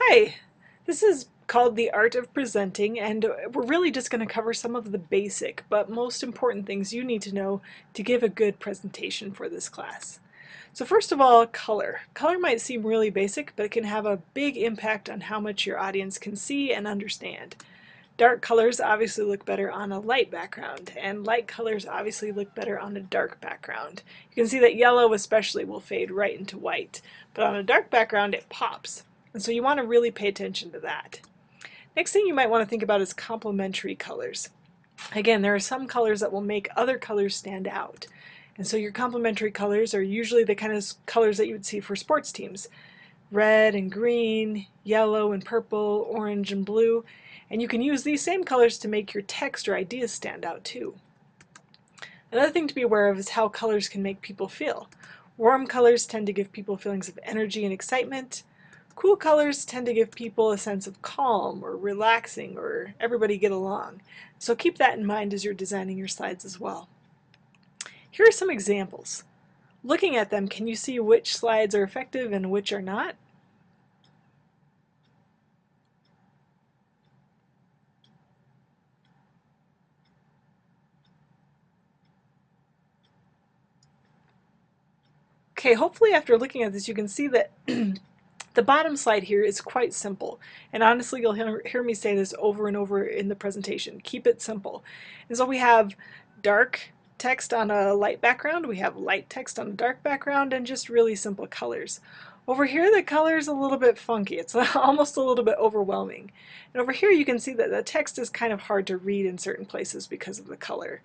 Hi, this is called The Art of Presenting, and we're really just going to cover some of the basic but most important things you need to know to give a good presentation for this class. So first of all, color. Color might seem really basic, but it can have a big impact on how much your audience can see and understand. Dark colors obviously look better on a light background, and light colors obviously look better on a dark background. You can see that yellow especially will fade right into white, but on a dark background it pops. And so you want to really pay attention to that. Next thing you might want to think about is complementary colors. Again, there are some colors that will make other colors stand out. And so your complementary colors are usually the kind of colors that you would see for sports teams. Red and green, yellow and purple, orange and blue. And you can use these same colors to make your text or ideas stand out too. Another thing to be aware of is how colors can make people feel. Warm colors tend to give people feelings of energy and excitement. Cool colors tend to give people a sense of calm or relaxing or everybody get along. So keep that in mind as you're designing your slides as well. Here are some examples. Looking at them, can you see which slides are effective and which are not? Okay, hopefully after looking at this you can see that the bottom slide here is quite simple, and honestly you'll hear me say this over and over in the presentation. Keep it simple. And so we have dark text on a light background, we have light text on a dark background, and just really simple colors. Over here the color is a little bit funky. It's almost a little bit overwhelming. And over here you can see that the text is kind of hard to read in certain places because of the color.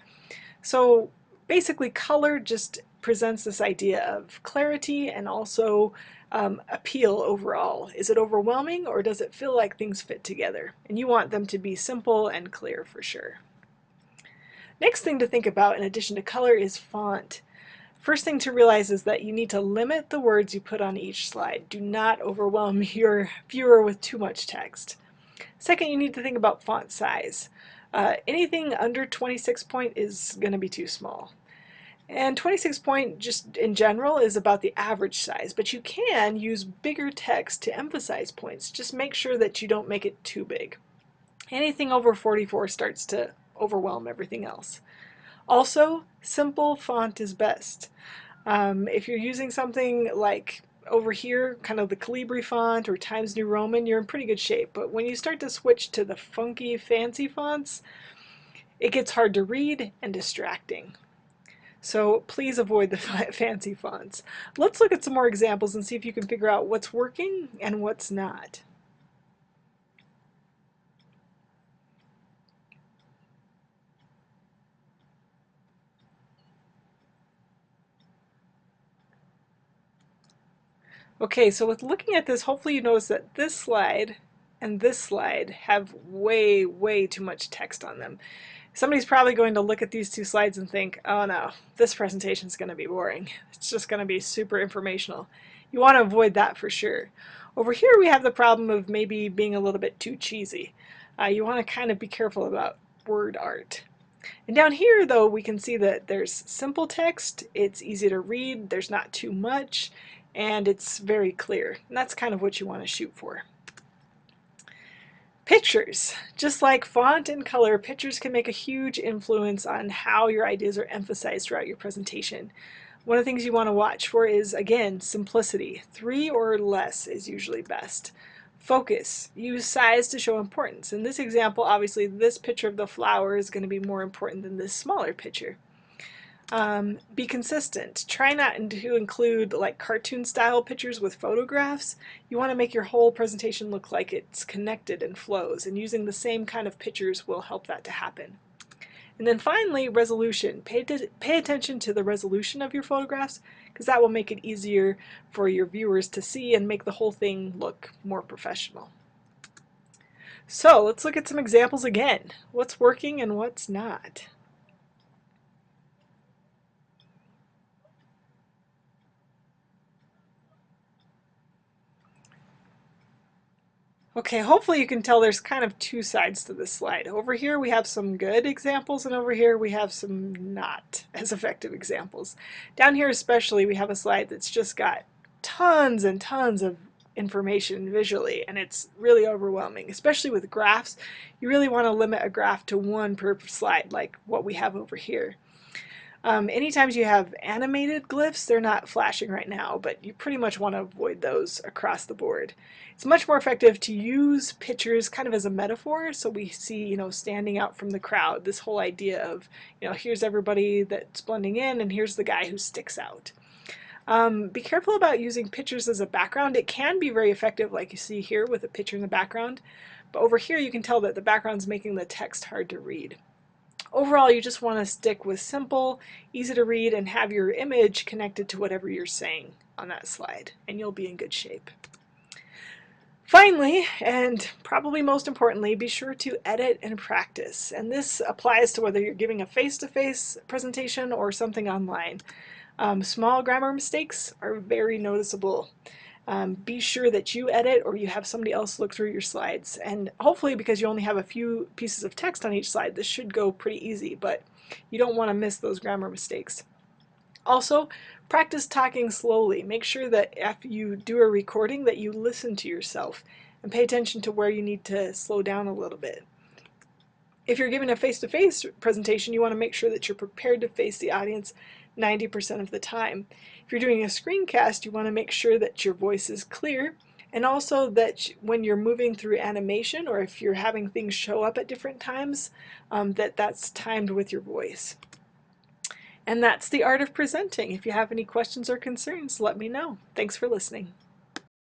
So basically color just presents this idea of clarity and also appeal overall. Is it overwhelming or does it feel like things fit together? And you want them to be simple and clear for sure. Next thing to think about in addition to color is font. First thing to realize is that you need to limit the words you put on each slide. Do not overwhelm your viewer with too much text. Second, you need to think about font size. Anything under 26 point is going to be too small. And 26 point just in general is about the average size, but you can use bigger text to emphasize points. Just make sure that you don't make it too big. Anything over 44 starts to overwhelm everything else. Also, simple font is best. If you're using something like over here, kind of the Calibri font or Times New Roman, you're in pretty good shape. But when you start to switch to the funky, fancy fonts, it gets hard to read and distracting. So please avoid the fancy fonts. Let's look at some more examples and see if you can figure out what's working and what's not. Okay, so with looking at this, hopefully you notice that this slide and this slide have way, way too much text on them. Somebody's probably going to look at these two slides and think, oh no, this presentation is going to be boring. It's just going to be super informational. You want to avoid that for sure. Over here we have the problem of maybe being a little bit too cheesy. You want to kind of be careful about word art. And down here though we can see that there's simple text, it's easy to read, there's not too much, and it's very clear. And that's kind of what you want to shoot for. Pictures. Just like font and color, pictures can make a huge influence on how your ideas are emphasized throughout your presentation. One of the things you want to watch for is, again, simplicity. 3 or less is usually best. Focus. Use size to show importance. In this example, obviously, this picture of the flower is going to be more important than this smaller picture. Be consistent. Try not to include like cartoon style pictures with photographs. You want to make your whole presentation look like it's connected and flows, and using the same kind of pictures will help that to happen. And then finally, resolution. Pay attention to the resolution of your photographs because that will make it easier for your viewers to see and make the whole thing look more professional. So let's look at some examples again. What's working and what's not. Okay, hopefully you can tell there's kind of two sides to this slide. Over here we have some good examples, and over here we have some not as effective examples. Down here especially we have a slide that's just got tons and tons of information visually, and it's really overwhelming. Especially with graphs, you really want to limit a graph to one per slide, like what we have over here. Anytime you have animated glyphs, they're not flashing right now, but you pretty much want to avoid those across the board. It's much more effective to use pictures kind of as a metaphor, so we see, standing out from the crowd, this whole idea of, here's everybody that's blending in, and here's the guy who sticks out. Be careful about using pictures as a background. It can be very effective, like you see here with a picture in the background, but over here you can tell that the background's making the text hard to read. Overall, you just want to stick with simple, easy to read, and have your image connected to whatever you're saying on that slide, and you'll be in good shape. Finally, and probably most importantly, be sure to edit and practice. And this applies to whether you're giving a face-to-face presentation or something online. Small grammar mistakes are very noticeable. Be sure that you edit or you have somebody else look through your slides. And hopefully, because you only have a few pieces of text on each slide, this should go pretty easy, but you don't want to miss those grammar mistakes. Also, practice talking slowly. Make sure that if you do a recording that you listen to yourself and pay attention to where you need to slow down a little bit. If you're giving a face-to-face presentation, you want to make sure that you're prepared to face the audience 90% of the time. If you're doing a screencast, you want to make sure that your voice is clear, and also that when you're moving through animation, or if you're having things show up at different times, that's timed with your voice. And that's the art of presenting. If you have any questions or concerns, let me know. Thanks for listening.